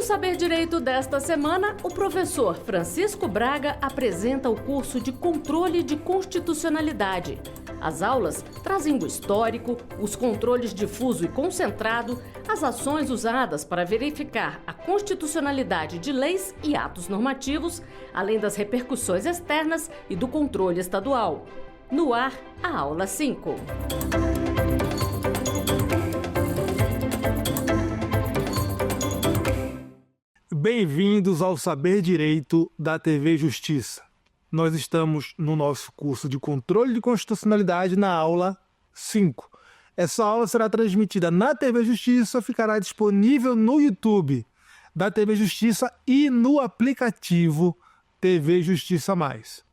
No Saber Direito desta semana, o professor Francisco Braga apresenta o curso de Controle de Constitucionalidade. As aulas trazem o histórico, os controles difuso e concentrado, as ações usadas para verificar a constitucionalidade de leis e atos normativos, além das repercussões externas e do controle estadual. No ar, a aula 5. Bem-vindos ao Saber Direito da TV Justiça. Nós estamos no nosso curso de Controle de Constitucionalidade na aula 5. Essa aula será transmitida na TV Justiça, ficará disponível no YouTube da TV Justiça e no aplicativo TV Justiça Mais.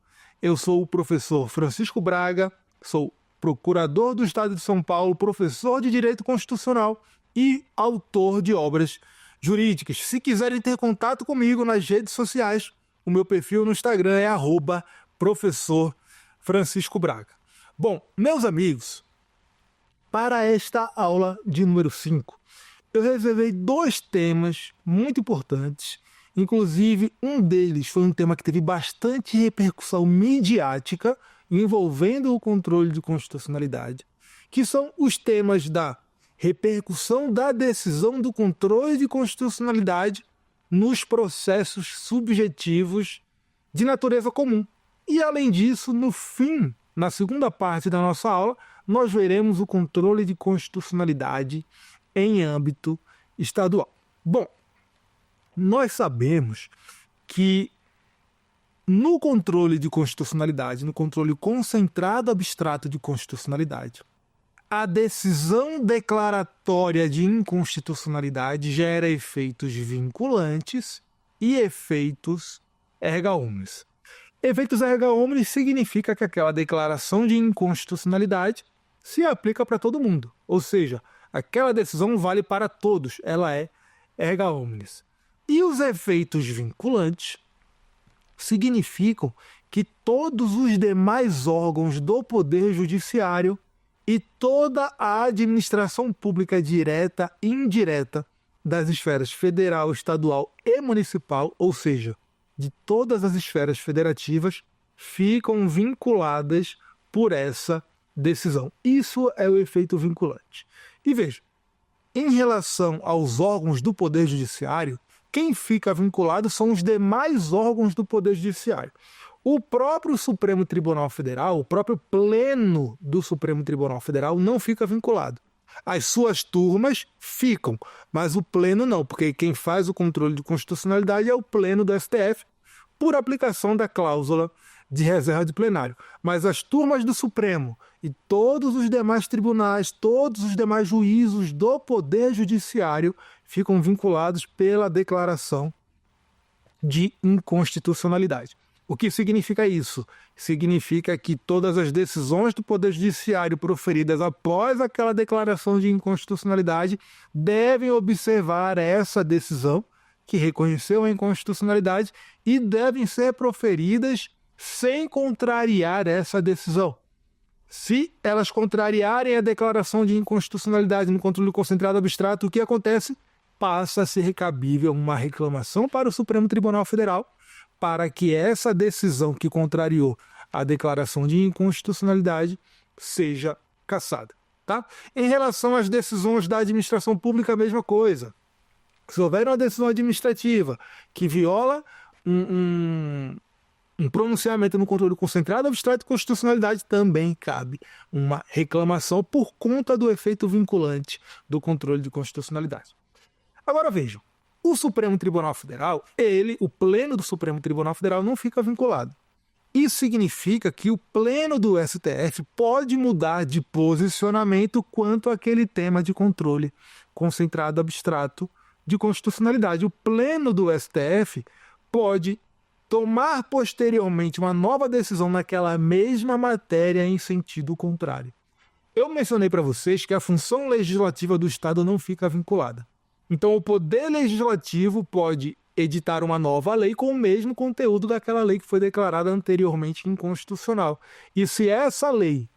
Eu sou o professor Francisco Braga, sou procurador do Estado de São Paulo, professor de Direito Constitucional e autor de obras jurídicas. Se quiserem ter contato comigo nas redes sociais, o meu perfil no Instagram é @professor Francisco Braga. Bom, meus amigos, para esta aula de número 5, eu reservei 2 temas muito importantes. Inclusive, um deles foi um tema que teve bastante repercussão midiática envolvendo o controle de constitucionalidade, que são os temas da repercussão da decisão do controle de constitucionalidade nos processos subjetivos de natureza comum. E, além disso, no fim, na segunda parte da nossa aula, nós veremos o controle de constitucionalidade em âmbito estadual. Bom, nós sabemos que no controle de constitucionalidade, no controle concentrado abstrato de constitucionalidade, a decisão declaratória de inconstitucionalidade gera efeitos vinculantes e efeitos erga omnes. Efeitos erga omnes significa que aquela declaração de inconstitucionalidade se aplica para todo mundo. Ou seja, aquela decisão vale para todos, ela é erga omnes. E os efeitos vinculantes significam que todos os demais órgãos do Poder Judiciário e toda a administração pública direta e indireta das esferas federal, estadual e municipal, ou seja, de todas as esferas federativas, ficam vinculadas por essa decisão. Isso é o efeito vinculante. E veja, em relação aos órgãos do Poder Judiciário, quem fica vinculado são os demais órgãos do Poder Judiciário. O próprio Supremo Tribunal Federal, o próprio Pleno do Supremo Tribunal Federal não fica vinculado. As suas turmas ficam, mas o Pleno não, porque quem faz o controle de constitucionalidade é o Pleno do STF, por aplicação da cláusula de reserva de plenário. Mas as turmas do Supremo e todos os demais tribunais, todos os demais juízos do Poder Judiciário ficam vinculados pela declaração de inconstitucionalidade. O que significa isso? Significa que todas as decisões do Poder Judiciário proferidas após aquela declaração de inconstitucionalidade devem observar essa decisão que reconheceu a inconstitucionalidade e devem ser proferidas sem contrariar essa decisão. Se elas contrariarem a declaração de inconstitucionalidade no controle concentrado abstrato, o que acontece? Passa a ser cabível uma reclamação para o Supremo Tribunal Federal para que essa decisão que contrariou a declaração de inconstitucionalidade seja cassada. Tá? Em relação às decisões da administração pública, a mesma coisa. Se houver uma decisão administrativa que viola um pronunciamento no controle concentrado abstrato de constitucionalidade, também cabe uma reclamação por conta do efeito vinculante do controle de constitucionalidade. Agora vejam, o Supremo Tribunal Federal, o Pleno do Supremo Tribunal Federal não fica vinculado. Isso significa que o Pleno do STF pode mudar de posicionamento quanto àquele tema de controle concentrado abstrato de constitucionalidade. O Pleno do STF pode tomar posteriormente uma nova decisão naquela mesma matéria em sentido contrário. Eu mencionei para vocês que a função legislativa do Estado não fica vinculada. Então, o Poder Legislativo pode editar uma nova lei com o mesmo conteúdo daquela lei que foi declarada anteriormente inconstitucional. E se essa lei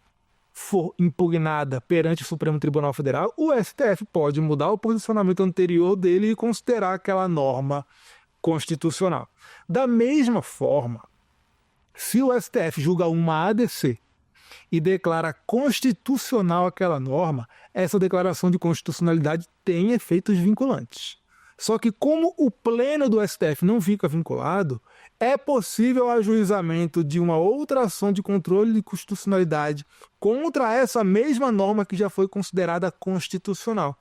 for impugnada perante o Supremo Tribunal Federal, o STF pode mudar o posicionamento anterior dele e considerar aquela norma constitucional. Da mesma forma, se o STF julga uma ADC e declara constitucional aquela norma, essa declaração de constitucionalidade tem efeitos vinculantes. Só que como o pleno do STF não fica vinculado, é possível o ajuizamento de uma outra ação de controle de constitucionalidade contra essa mesma norma que já foi considerada constitucional.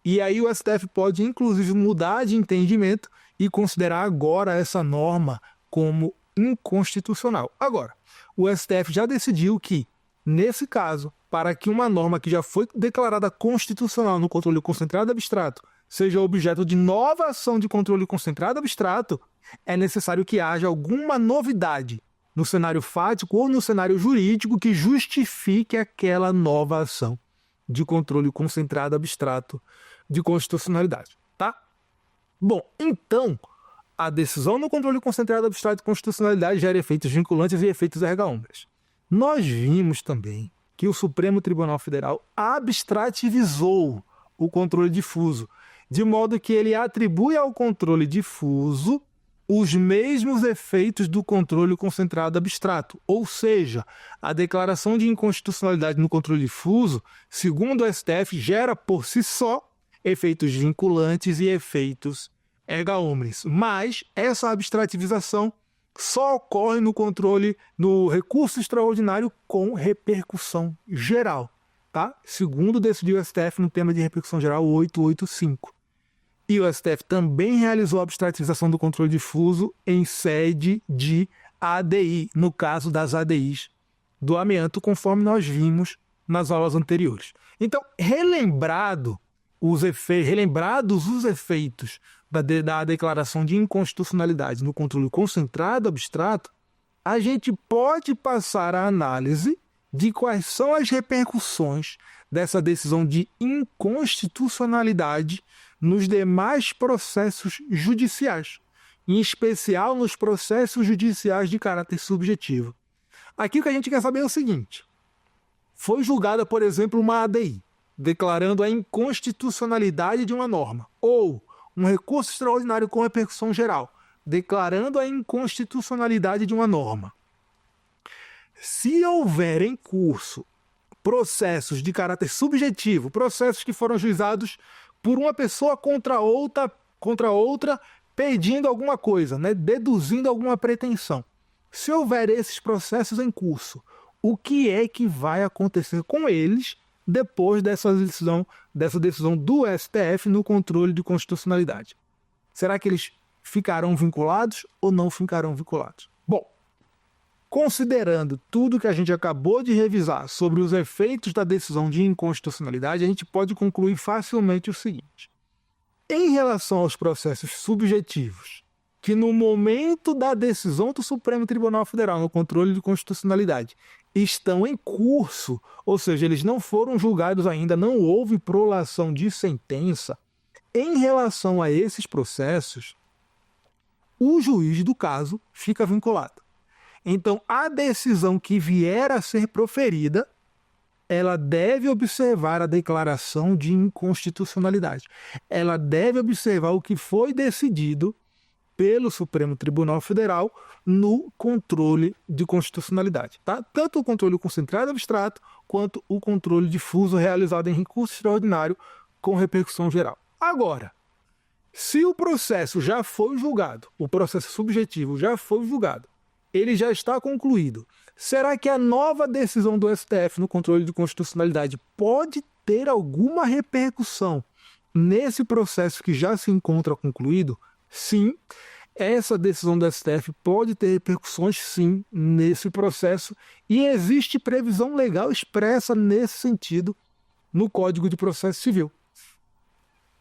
E aí o STF pode, inclusive, mudar de entendimento e considerar agora essa norma como inconstitucional. Agora, o STF já decidiu que, nesse caso, para que uma norma que já foi declarada constitucional no controle concentrado abstrato seja objeto de nova ação de controle concentrado abstrato, é necessário que haja alguma novidade no cenário fático ou no cenário jurídico que justifique aquela nova ação de controle concentrado abstrato de constitucionalidade, tá? Bom, então, a decisão no controle concentrado abstrato de constitucionalidade gera efeitos vinculantes e efeitos erga omnes. Nós vimos também que o Supremo Tribunal Federal abstrativizou o controle difuso, de modo que ele atribui ao controle difuso os mesmos efeitos do controle concentrado abstrato, ou seja, a declaração de inconstitucionalidade no controle difuso, segundo o STF, gera por si só efeitos vinculantes e efeitos erga omnes. Mas essa abstrativização só ocorre no recurso extraordinário com repercussão geral, tá? Segundo decidiu o STF no tema de repercussão geral 885. E o STF também realizou a abstrativização do controle difuso em sede de ADI, no caso das ADIs do amianto, conforme nós vimos nas aulas anteriores. Então, relembrados os efeitos da declaração de inconstitucionalidade no controle concentrado abstrato, a gente pode passar a análise de quais são as repercussões dessa decisão de inconstitucionalidade nos demais processos judiciais, em especial nos processos judiciais de caráter subjetivo. Aqui o que a gente quer saber é o seguinte: foi julgada, por exemplo, uma ADI, declarando a inconstitucionalidade de uma norma, ou um recurso extraordinário com repercussão geral, declarando a inconstitucionalidade de uma norma. Se houver em curso processos de caráter subjetivo, processos que foram juizados por uma pessoa contra outra pedindo alguma coisa, né, deduzindo alguma pretensão. Se houver esses processos em curso, o que é que vai acontecer com eles depois dessa decisão do STF no controle de constitucionalidade? Será que eles ficarão vinculados ou não ficarão vinculados? Bom, considerando tudo que a gente acabou de revisar sobre os efeitos da decisão de inconstitucionalidade, a gente pode concluir facilmente o seguinte: em relação aos processos subjetivos, que no momento da decisão do Supremo Tribunal Federal no controle de constitucionalidade estão em curso, ou seja, eles não foram julgados ainda, não houve prolação de sentença, em relação a esses processos, o juiz do caso fica vinculado. Então, a decisão que vier a ser proferida, ela deve observar a declaração de inconstitucionalidade. Ela deve observar o que foi decidido pelo Supremo Tribunal Federal no controle de constitucionalidade, tá? Tanto o controle concentrado abstrato, quanto o controle difuso realizado em recurso extraordinário com repercussão geral. Agora, se o processo já foi julgado, o processo subjetivo já foi julgado, ele já está concluído, será que a nova decisão do STF no controle de constitucionalidade pode ter alguma repercussão nesse processo que já se encontra concluído? Sim, essa decisão do STF pode ter repercussões, sim, nesse processo, e existe previsão legal expressa nesse sentido no Código de Processo Civil.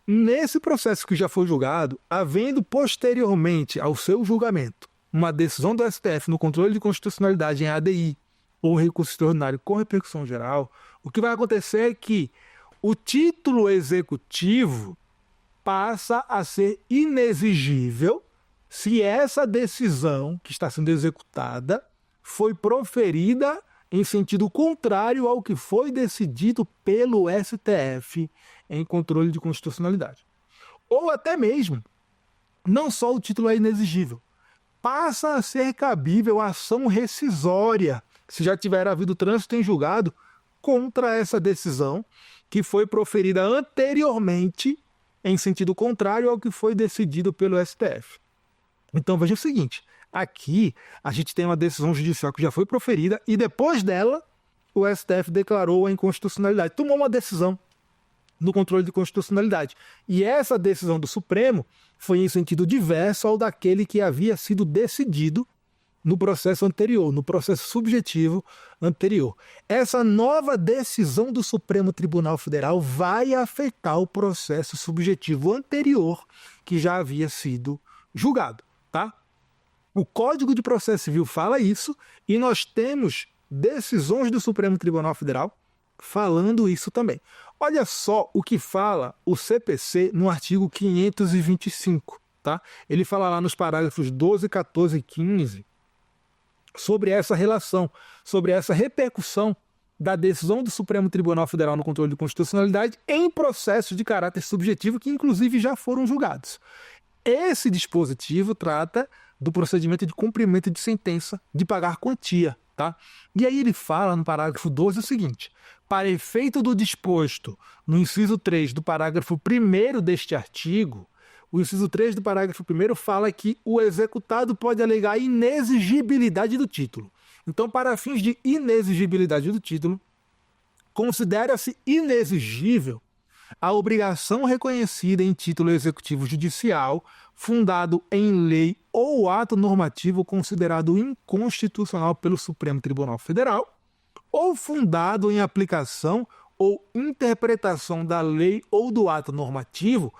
Nesse processo que já foi julgado, havendo posteriormente ao seu julgamento uma decisão do STF no controle de constitucionalidade em ADI ou recurso extraordinário com repercussão geral, o que vai acontecer é que o título executivo passa a ser inexigível se essa decisão que está sendo executada foi proferida em sentido contrário ao que foi decidido pelo STF em controle de constitucionalidade. Ou até mesmo, não só o título é inexigível, passa a ser cabível a ação rescisória, se já tiver havido trânsito em julgado, contra essa decisão que foi proferida anteriormente em sentido contrário ao que foi decidido pelo STF. Então veja o seguinte, aqui a gente tem uma decisão judicial que já foi proferida e depois dela o STF declarou a inconstitucionalidade, tomou uma decisão no controle de constitucionalidade. E essa decisão do Supremo foi em sentido diverso ao daquele que havia sido decidido no processo anterior, no processo subjetivo anterior. Essa nova decisão do Supremo Tribunal Federal vai afetar o processo subjetivo anterior que já havia sido julgado, tá? O Código de Processo Civil fala isso e nós temos decisões do Supremo Tribunal Federal falando isso também. Olha só o que fala o CPC no artigo 525, tá? Ele fala lá nos parágrafos 12, 14 e 15 sobre essa relação, sobre essa repercussão da decisão do Supremo Tribunal Federal no controle de constitucionalidade em processos de caráter subjetivo que inclusive já foram julgados. Esse dispositivo trata do procedimento de cumprimento de sentença de pagar quantia, tá? E aí ele fala no parágrafo 12 o seguinte: para efeito do disposto no inciso 3 do parágrafo 1º deste artigo, o inciso 3 do parágrafo 1º fala que o executado pode alegar inexigibilidade do título. Então, para fins de inexigibilidade do título, considera-se inexigível a obrigação reconhecida em título executivo judicial, fundado em lei ou ato normativo considerado inconstitucional pelo Supremo Tribunal Federal, ou fundado em aplicação ou interpretação da lei ou do ato normativo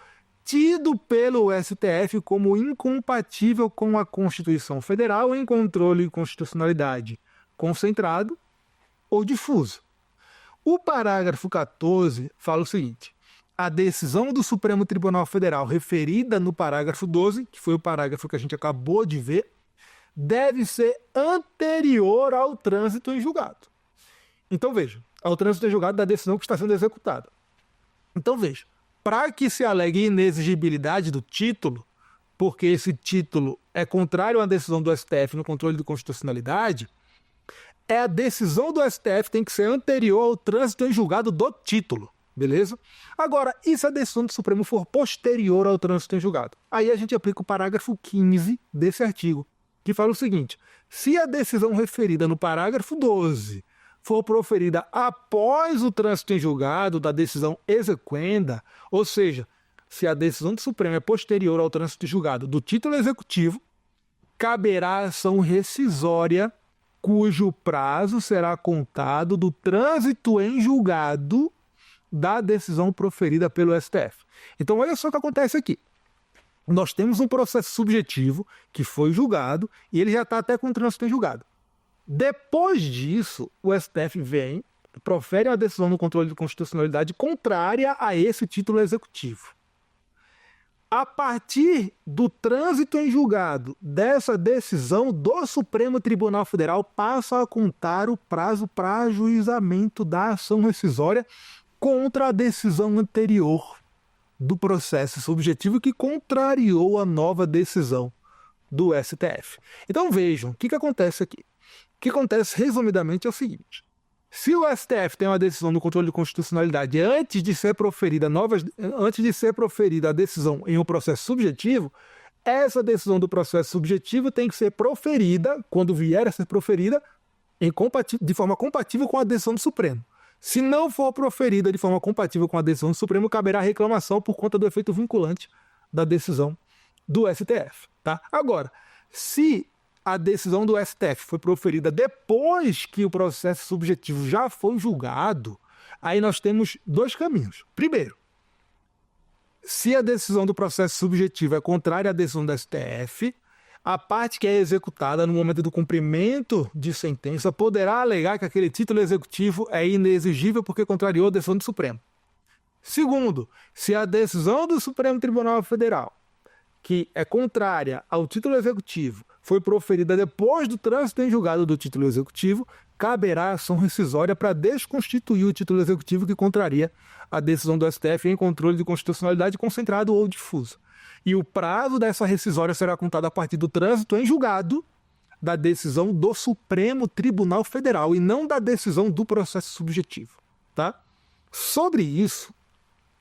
tido pelo STF como incompatível com a Constituição Federal em controle de constitucionalidade concentrado ou difuso. O parágrafo 14 fala o seguinte: a decisão do Supremo Tribunal Federal referida no parágrafo 12, que foi o parágrafo que a gente acabou de ver, deve ser anterior ao trânsito em julgado. Então veja, ao trânsito em julgado da decisão que está sendo executada. Então veja, para que se alegue inexigibilidade do título, porque esse título é contrário à decisão do STF no controle de constitucionalidade, a decisão do STF tem que ser anterior ao trânsito em julgado do título, beleza? Agora, e se a decisão do Supremo for posterior ao trânsito em julgado? Aí a gente aplica o parágrafo 15 desse artigo, que fala o seguinte: se a decisão referida no parágrafo 12 for proferida após o trânsito em julgado da decisão exequenda, ou seja, se a decisão do Supremo é posterior ao trânsito em julgado do título executivo, caberá ação rescisória cujo prazo será contado do trânsito em julgado da decisão proferida pelo STF. Então olha só o que acontece aqui. Nós temos um processo subjetivo que foi julgado e ele já está até com o trânsito em julgado. Depois disso, o STF vem, profere uma decisão no controle de constitucionalidade contrária a esse título executivo. A partir do trânsito em julgado dessa decisão do Supremo Tribunal Federal, passa a contar o prazo para ajuizamento da ação rescisória contra a decisão anterior do processo subjetivo que contrariou a nova decisão do STF. Então vejam, o que acontece aqui? O que acontece, resumidamente, é o seguinte: se o STF tem uma decisão no controle de constitucionalidade antes de ser proferida a decisão em um processo subjetivo, essa decisão do processo subjetivo tem que ser proferida, quando vier a ser proferida, de forma compatível com a decisão do Supremo. Se não for proferida de forma compatível com a decisão do Supremo, caberá reclamação por conta do efeito vinculante da decisão do STF. Tá? Agora, se a decisão do STF foi proferida depois que o processo subjetivo já foi julgado, aí nós temos dois caminhos. Primeiro, se a decisão do processo subjetivo é contrária à decisão do STF, a parte que é executada no momento do cumprimento de sentença poderá alegar que aquele título executivo é inexigível porque contrariou a decisão do Supremo. Segundo, se a decisão do Supremo Tribunal Federal, que é contrária ao título executivo, foi proferida depois do trânsito em julgado do título executivo, caberá ação rescisória para desconstituir o título executivo que contraria a decisão do STF em controle de constitucionalidade concentrado ou difuso. E o prazo dessa rescisória será contado a partir do trânsito em julgado da decisão do Supremo Tribunal Federal e não da decisão do processo subjetivo. Tá? Sobre isso,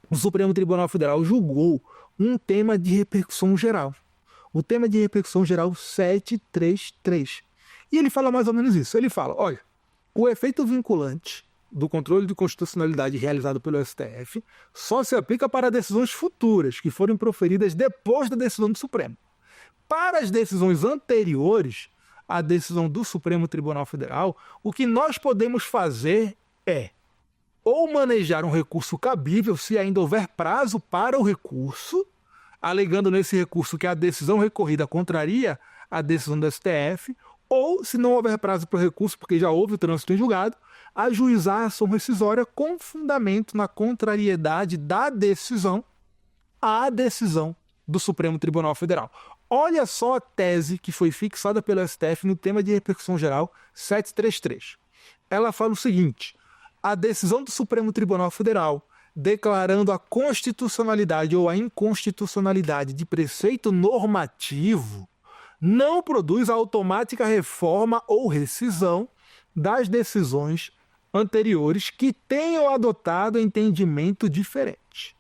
o Supremo Tribunal Federal julgou um tema de repercussão geral. O tema de repercussão geral 733. E ele fala mais ou menos isso. Ele fala, olha, o efeito vinculante do controle de constitucionalidade realizado pelo STF só se aplica para decisões futuras que forem proferidas depois da decisão do Supremo. Para as decisões anteriores à decisão do Supremo Tribunal Federal, o que nós podemos fazer é ou manejar um recurso cabível se ainda houver prazo para o recurso, alegando nesse recurso que a decisão recorrida contraria a decisão do STF, ou, se não houver prazo para o recurso, porque já houve o trânsito em julgado, ajuizar a ação rescisória com fundamento na contrariedade da decisão à decisão do Supremo Tribunal Federal. Olha só a tese que foi fixada pelo STF no tema de repercussão geral 733. Ela fala o seguinte: a decisão do Supremo Tribunal Federal declarando a constitucionalidade ou a inconstitucionalidade de preceito normativo não produz a automática reforma ou rescisão das decisões anteriores que tenham adotado entendimento diferente.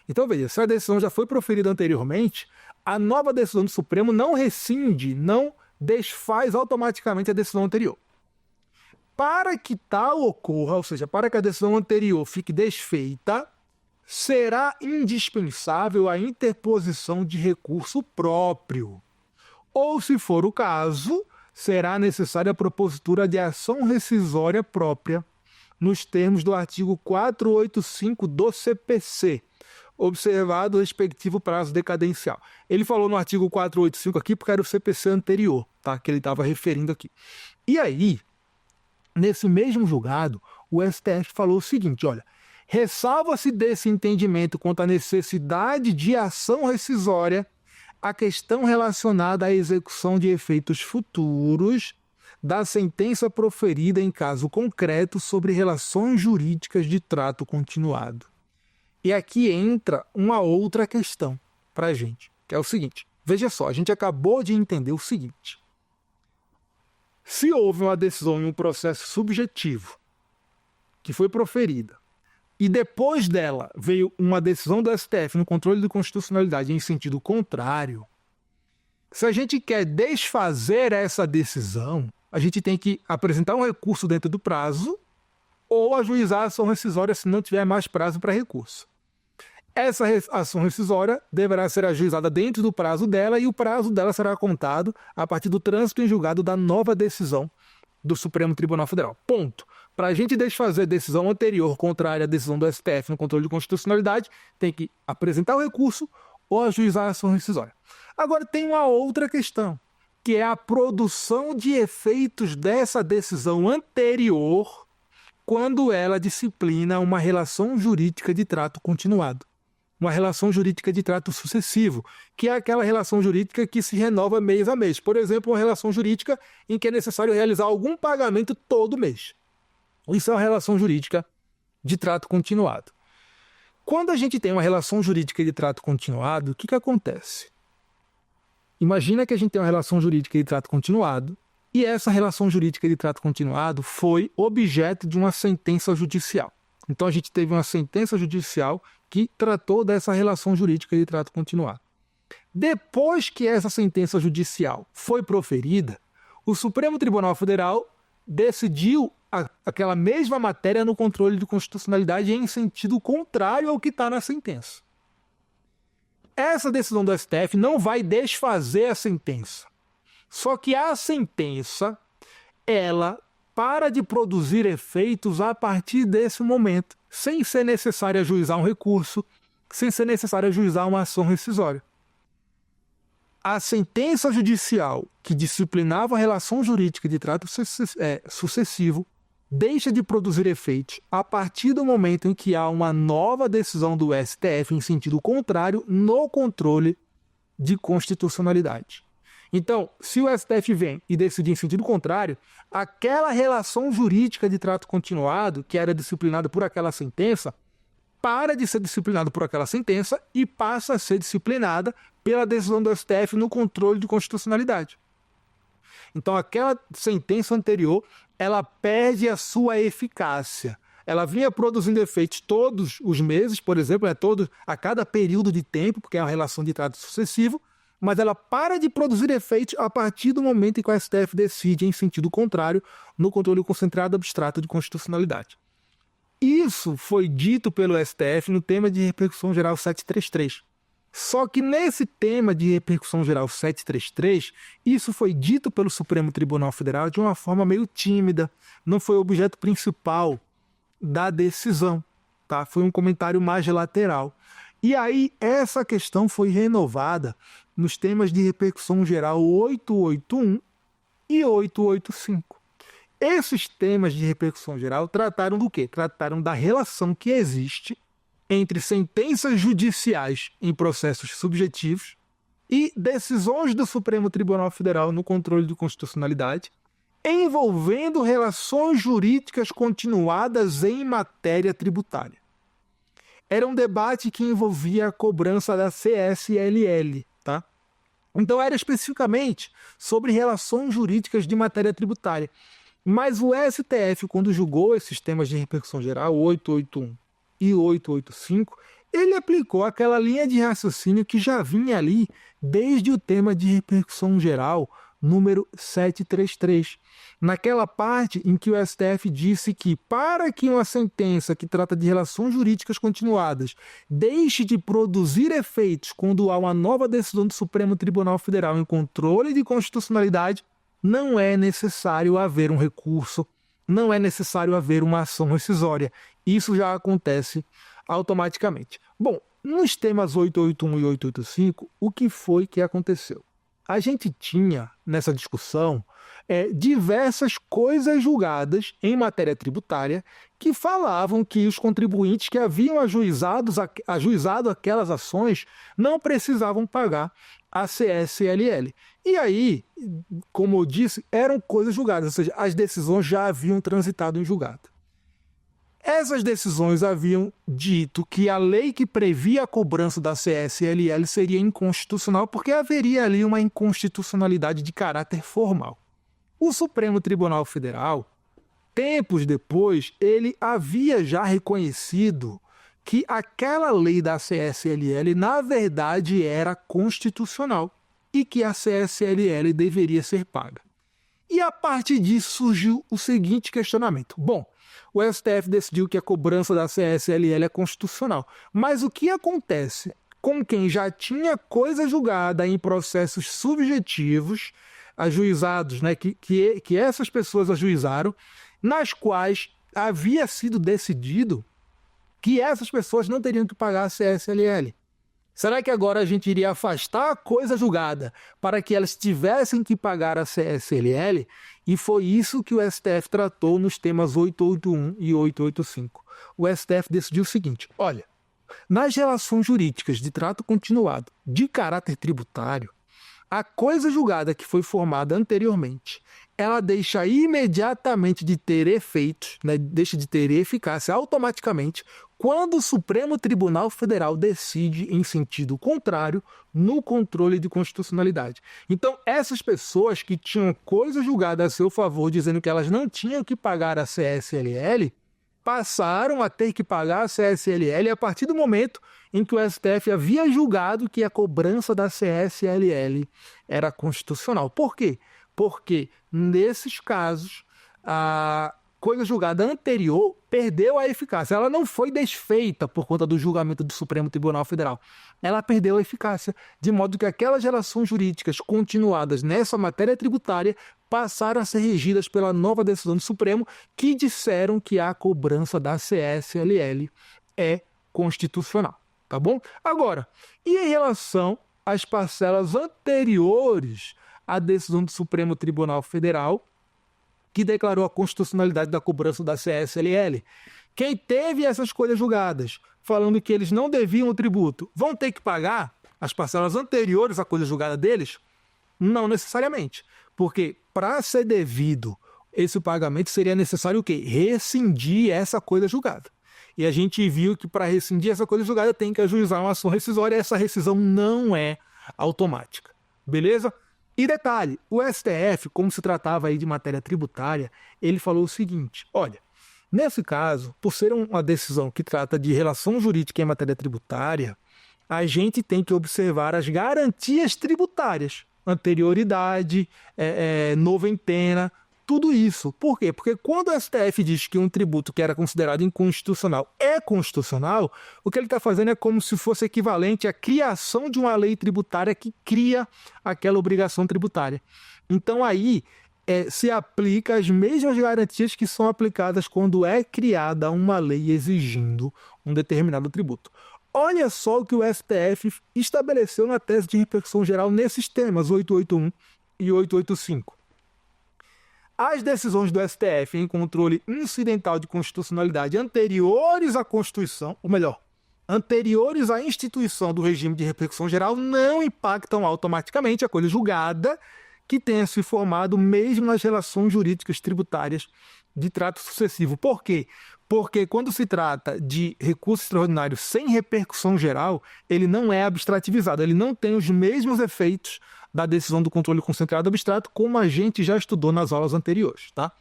Então, veja, se a decisão já foi proferida anteriormente, a nova decisão do Supremo não rescinde, não desfaz automaticamente a decisão anterior. Para que tal ocorra, ou seja, para que a decisão anterior fique desfeita, será indispensável a interposição de recurso próprio. Ou, se for o caso, será necessária a propositura de ação rescisória própria, nos termos do artigo 485 do CPC, observado o respectivo prazo decadencial. Ele falou no artigo 485 aqui porque era o CPC anterior, tá? Que ele estava referindo aqui. E aí, nesse mesmo julgado, o STF falou o seguinte, olha, ressalva-se desse entendimento quanto à necessidade de ação rescisória a questão relacionada à execução de efeitos futuros da sentença proferida em caso concreto sobre relações jurídicas de trato continuado. E aqui entra uma outra questão para a gente, que é o seguinte. Veja só, a gente acabou de entender o seguinte. Se houve uma decisão em um processo subjetivo que foi proferida, e depois dela veio uma decisão do STF no controle de constitucionalidade em sentido contrário, se a gente quer desfazer essa decisão, a gente tem que apresentar um recurso dentro do prazo ou ajuizar a ação rescisória se não tiver mais prazo para recurso. Essa ação rescisória deverá ser ajuizada dentro do prazo dela e o prazo dela será contado a partir do trânsito em julgado da nova decisão do Supremo Tribunal Federal. Ponto. Para a gente desfazer a decisão anterior contrária à decisão do STF no controle de constitucionalidade, tem que apresentar o recurso ou ajuizar a ação rescisória. Agora tem uma outra questão, que é a produção de efeitos dessa decisão anterior quando ela disciplina uma relação jurídica de trato continuado. Uma relação jurídica de trato sucessivo, que é aquela relação jurídica que se renova mês a mês. Por exemplo, uma relação jurídica em que é necessário realizar algum pagamento todo mês. Isso é uma relação jurídica de trato continuado. Quando a gente tem uma relação jurídica de trato continuado, o que acontece? Imagina que a gente tem uma relação jurídica de trato continuado e essa relação jurídica de trato continuado foi objeto de uma sentença judicial. Então a gente teve uma sentença judicial que tratou dessa relação jurídica de trato continuado. Depois que essa sentença judicial foi proferida, o Supremo Tribunal Federal decidiu aquela mesma matéria no controle de constitucionalidade em sentido contrário ao que está na sentença. Essa decisão do STF não vai desfazer a sentença. Só que a sentença, ela para de produzir efeitos a partir desse momento, sem ser necessário ajuizar um recurso, sem ser necessário ajuizar uma ação rescisória. A sentença judicial que disciplinava a relação jurídica de trato sucessivo deixa de produzir efeitos a partir do momento em que há uma nova decisão do STF em sentido contrário no controle de constitucionalidade. Então, se o STF vem e decide em sentido contrário, aquela relação jurídica de trato continuado, que era disciplinada por aquela sentença, para de ser disciplinada por aquela sentença e passa a ser disciplinada pela decisão do STF no controle de constitucionalidade. Então, aquela sentença anterior, ela perde a sua eficácia. Ela vinha produzindo efeitos todos os meses, por exemplo, a cada período de tempo, porque é uma relação de trato sucessivo, mas ela para de produzir efeitos a partir do momento em que o STF decide em sentido contrário no controle concentrado abstrato de constitucionalidade. Isso foi dito pelo STF no tema de repercussão geral 733. Só que nesse tema de repercussão geral 733, isso foi dito pelo Supremo Tribunal Federal de uma forma meio tímida, não foi o objeto principal da decisão, tá? Foi um comentário mais lateral. E aí essa questão foi renovada nos temas de repercussão geral 881 e 885. Esses temas de repercussão geral trataram do quê? Trataram da relação que existe entre sentenças judiciais em processos subjetivos e decisões do Supremo Tribunal Federal no controle de constitucionalidade, envolvendo relações jurídicas continuadas em matéria tributária. Era um debate que envolvia a cobrança da CSLL, tá? Então era especificamente sobre relações jurídicas de matéria tributária. Mas o STF, quando julgou esses temas de repercussão geral, 881 e 885, ele aplicou aquela linha de raciocínio que já vinha ali desde o tema de repercussão geral número 733. Naquela parte em que o STF disse que, para que uma sentença que trata de relações jurídicas continuadas deixe de produzir efeitos quando há uma nova decisão do Supremo Tribunal Federal em controle de constitucionalidade, não é necessário haver um recurso, não é necessário haver uma ação rescisória. Isso já acontece automaticamente. Bom, nos temas 881 e 885, o que foi que aconteceu? A gente tinha, nessa discussão, diversas coisas julgadas em matéria tributária que falavam que os contribuintes que haviam ajuizado aquelas ações não precisavam pagar a CSLL. E aí, como eu disse, eram coisas julgadas, ou seja, as decisões já haviam transitado em julgado. Essas decisões haviam dito que a lei que previa a cobrança da CSLL seria inconstitucional porque haveria ali uma inconstitucionalidade de caráter formal. O Supremo Tribunal Federal, tempos depois, ele havia já reconhecido que aquela lei da CSLL, na verdade, era constitucional e que a CSLL deveria ser paga. E a partir disso surgiu o seguinte questionamento. Bom, o STF decidiu que a cobrança da CSLL é constitucional. Mas o que acontece com quem já tinha coisa julgada em processos subjetivos, ajuizados, né, que essas pessoas ajuizaram, nas quais havia sido decidido que essas pessoas não teriam que pagar a CSLL? Será que agora a gente iria afastar a coisa julgada para que elas tivessem que pagar a CSLL? E foi isso que o STF tratou nos temas 881 e 885. O STF decidiu o seguinte: olha, nas relações jurídicas de trato continuado de caráter tributário, a coisa julgada que foi formada anteriormente, ela deixa imediatamente de ter efeitos, né, deixa de ter eficácia automaticamente quando o Supremo Tribunal Federal decide em sentido contrário no controle de constitucionalidade. Então, essas pessoas que tinham coisa julgada a seu favor, dizendo que elas não tinham que pagar a CSLL, passaram a ter que pagar a CSLL a partir do momento em que o STF havia julgado que a cobrança da CSLL era constitucional. Por quê? Porque, nesses casos, a coisa julgada anterior perdeu a eficácia. Ela não foi desfeita por conta do julgamento do Supremo Tribunal Federal. Ela perdeu a eficácia, de modo que aquelas relações jurídicas continuadas nessa matéria tributária passaram a ser regidas pela nova decisão do Supremo, que disseram que a cobrança da CSLL é constitucional. Tá bom? Agora, e em relação às parcelas anteriores à decisão do Supremo Tribunal Federal, que declarou a constitucionalidade da cobrança da CSLL? Quem teve essas coisas julgadas, falando que eles não deviam o tributo, vão ter que pagar as parcelas anteriores à coisa julgada deles? Não necessariamente, porque para ser devido esse pagamento seria necessário o quê? Rescindir essa coisa julgada. E a gente viu que para rescindir essa coisa julgada tem que ajuizar uma ação rescisória e essa rescisão não é automática. Beleza? E detalhe, o STF, como se tratava aí de matéria tributária, ele falou o seguinte, olha, nesse caso, por ser uma decisão que trata de relação jurídica em matéria tributária, a gente tem que observar as garantias tributárias, anterioridade, noventena, tudo isso. Por quê? Porque quando o STF diz que um tributo que era considerado inconstitucional é constitucional, o que ele está fazendo é como se fosse equivalente à criação de uma lei tributária que cria aquela obrigação tributária. Então aí se aplica as mesmas garantias que são aplicadas quando é criada uma lei exigindo um determinado tributo. Olha só o que o STF estabeleceu na tese de repercussão geral nesses temas 881 e 885. As decisões do STF em controle incidental de constitucionalidade anteriores à Constituição, ou melhor, anteriores à instituição do regime de repercussão geral, não impactam automaticamente a coisa julgada que tenha se formado mesmo nas relações jurídicas tributárias de trato sucessivo. Por quê? Porque quando se trata de recurso extraordinário sem repercussão geral, ele não é abstrativizado, ele não tem os mesmos efeitos da decisão do controle concentrado abstrato, como a gente já estudou nas aulas anteriores, tá?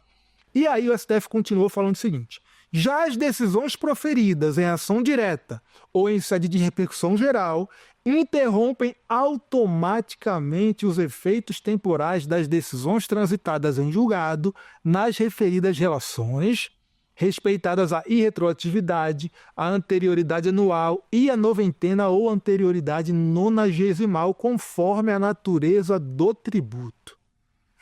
E aí o STF continuou falando o seguinte, já as decisões proferidas em ação direta ou em sede de repercussão geral interrompem automaticamente os efeitos temporais das decisões transitadas em julgado nas referidas relações, respeitadas a irretroatividade, a anterioridade anual e a noventena ou anterioridade nonagesimal, conforme a natureza do tributo.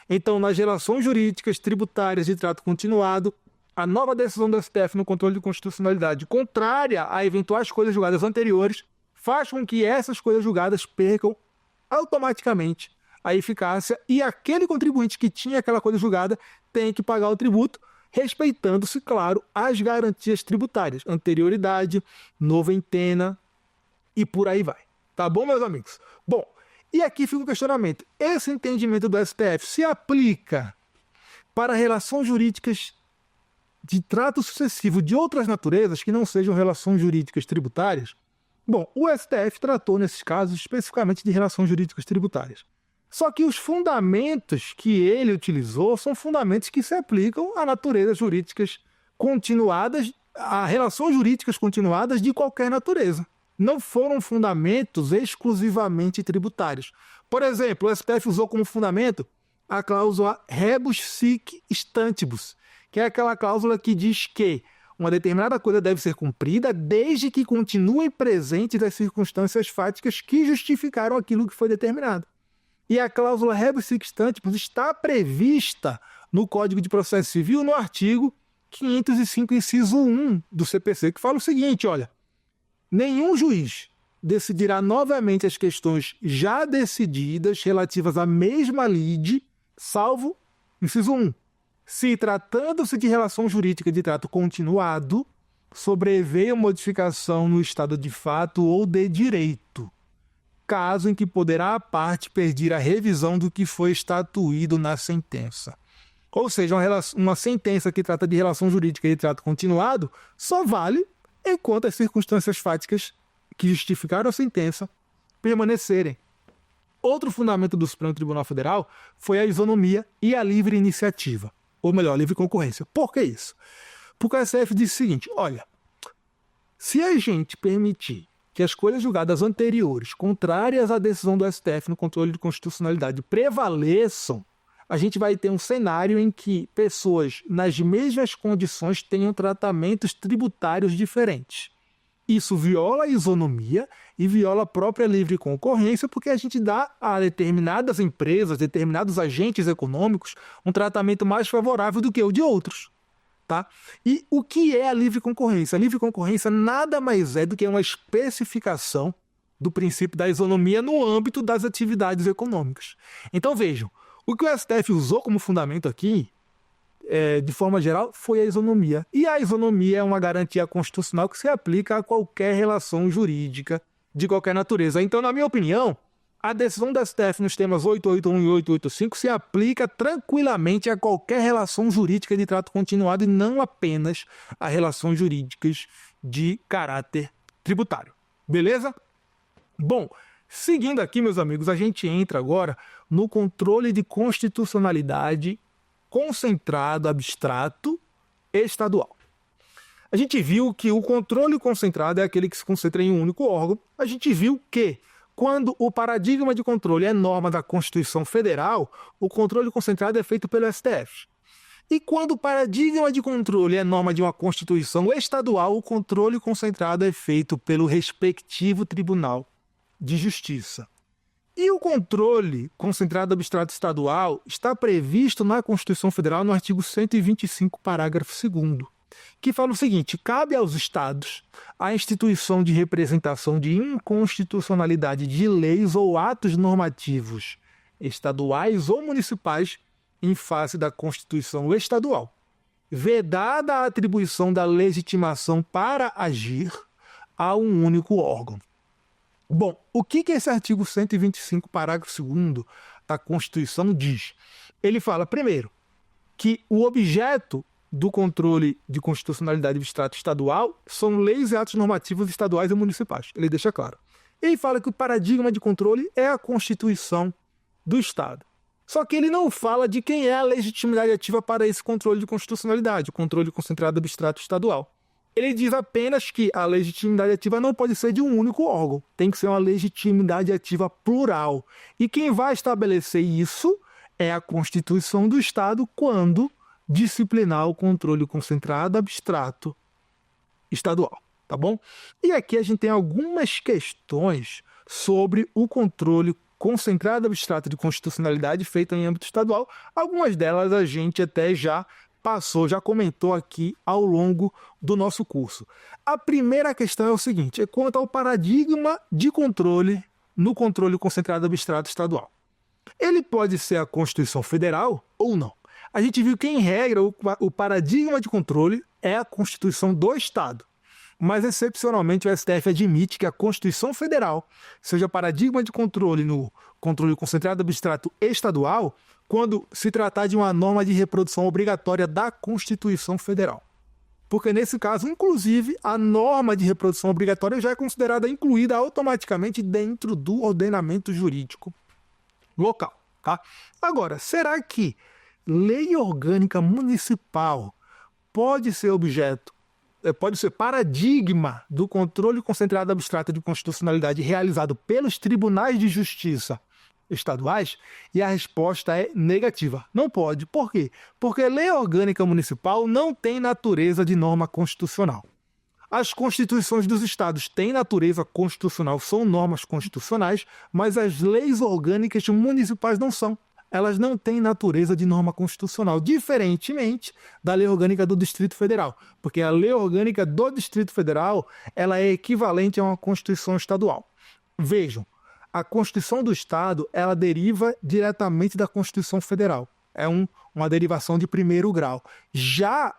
Então, nas relações jurídicas tributárias de trato continuado, a nova decisão do STF no controle de constitucionalidade, contrária a eventuais coisas julgadas anteriores, faz com que essas coisas julgadas percam automaticamente a eficácia e aquele contribuinte que tinha aquela coisa julgada tem que pagar o tributo, respeitando-se, claro, as garantias tributárias, anterioridade, noventena e por aí vai. Tá bom, meus amigos? Bom, e aqui fica o questionamento. Esse entendimento do STF se aplica para relações jurídicas de trato sucessivo de outras naturezas que não sejam relações jurídicas tributárias? Bom, o STF tratou nesses casos especificamente de relações jurídicas tributárias. Só que os fundamentos que ele utilizou são fundamentos que se aplicam a naturezas jurídicas continuadas, a relações jurídicas continuadas de qualquer natureza. Não foram fundamentos exclusivamente tributários. Por exemplo, o STF usou como fundamento a cláusula rebus sic stantibus, que é aquela cláusula que diz que uma determinada coisa deve ser cumprida desde que continuem presentes as circunstâncias fáticas que justificaram aquilo que foi determinado. E a cláusula rebus sic stantibus está prevista no Código de Processo Civil no artigo 505, inciso 1 do CPC, que fala o seguinte, olha, nenhum juiz decidirá novamente as questões já decididas relativas à mesma lide, salvo, inciso 1, se tratando-se de relação jurídica de trato continuado, sobreveia modificação no estado de fato ou de direito, caso em que poderá a parte pedir a revisão do que foi estatuído na sentença. Ou seja, uma sentença que trata de relação jurídica de trato continuado só vale enquanto as circunstâncias fáticas que justificaram a sentença permanecerem. Outro fundamento do Supremo Tribunal Federal foi a isonomia e a livre iniciativa, ou melhor, a livre concorrência. Por que isso? Porque o STF disse o seguinte, olha, se a gente permitir que as coisas julgadas anteriores, contrárias à decisão do STF no controle de constitucionalidade, prevaleçam, a gente vai ter um cenário em que pessoas nas mesmas condições tenham tratamentos tributários diferentes. Isso viola a isonomia e viola a própria livre concorrência, porque a gente dá a determinadas empresas, determinados agentes econômicos, um tratamento mais favorável do que o de outros. Tá? E o que é a livre concorrência? A livre concorrência nada mais é do que uma especificação do princípio da isonomia no âmbito das atividades econômicas. Então vejam, o que o STF usou como fundamento aqui, de forma geral, foi a isonomia. E a isonomia é uma garantia constitucional que se aplica a qualquer relação jurídica de qualquer natureza. Então, na minha opinião, A decisão da STF nos temas 881 e 885 se aplica tranquilamente a qualquer relação jurídica de trato continuado e não apenas a relações jurídicas de caráter tributário. Beleza? Bom, seguindo aqui, meus amigos, a gente entra agora no controle de constitucionalidade concentrado, abstrato, estadual. A gente viu que o controle concentrado é aquele que se concentra em um único órgão. A gente viu que, quando o paradigma de controle é norma da Constituição Federal, o controle concentrado é feito pelo STF. E quando o paradigma de controle é norma de uma Constituição estadual, o controle concentrado é feito pelo respectivo Tribunal de Justiça. E o controle concentrado abstrato estadual está previsto na Constituição Federal no artigo 125, parágrafo 2º, que fala o seguinte: cabe aos Estados a instituição de representação de inconstitucionalidade de leis ou atos normativos estaduais ou municipais em face da Constituição estadual, vedada a atribuição da legitimação para agir a um único órgão. Bom, o que esse artigo 125, parágrafo 2º da Constituição diz? Ele fala, primeiro, que o objeto do controle de constitucionalidade abstrato estadual são leis e atos normativos estaduais e municipais. Ele deixa claro. Ele fala que o paradigma de controle é a Constituição do Estado. Só que ele não fala de quem é a legitimidade ativa para esse controle de constitucionalidade, o controle concentrado abstrato estadual. Ele diz apenas que a legitimidade ativa não pode ser de um único órgão, tem que ser uma legitimidade ativa plural. E quem vai estabelecer isso é a Constituição do Estado quando disciplinar o controle concentrado abstrato estadual, tá bom? E aqui a gente tem algumas questões sobre o controle concentrado abstrato de constitucionalidade feito em âmbito estadual. Algumas delas a gente até já comentou aqui ao longo do nosso curso. A primeira questão é o seguinte: é quanto ao paradigma de controle no controle concentrado abstrato estadual. Ele pode ser a Constituição Federal ou não. A gente viu que, em regra, o paradigma de controle é a Constituição do Estado. Mas, excepcionalmente, o STF admite que a Constituição Federal seja paradigma de controle no controle concentrado abstrato estadual quando se tratar de uma norma de reprodução obrigatória da Constituição Federal. Porque, nesse caso, inclusive, a norma de reprodução obrigatória já é considerada incluída automaticamente dentro do ordenamento jurídico local. Tá? Agora, será que lei orgânica municipal pode ser paradigma do controle concentrado abstrato de constitucionalidade realizado pelos tribunais de justiça estaduais? E a resposta é negativa. Não pode. Por quê? Porque lei orgânica municipal não tem natureza de norma constitucional. As constituições dos estados têm natureza constitucional, são normas constitucionais, mas as leis orgânicas municipais não são. Elas não têm natureza de norma constitucional, diferentemente da lei orgânica do Distrito Federal, porque a lei orgânica do Distrito Federal ela é equivalente a uma Constituição estadual. Vejam, a Constituição do Estado ela deriva diretamente da Constituição Federal, é uma derivação de primeiro grau. Já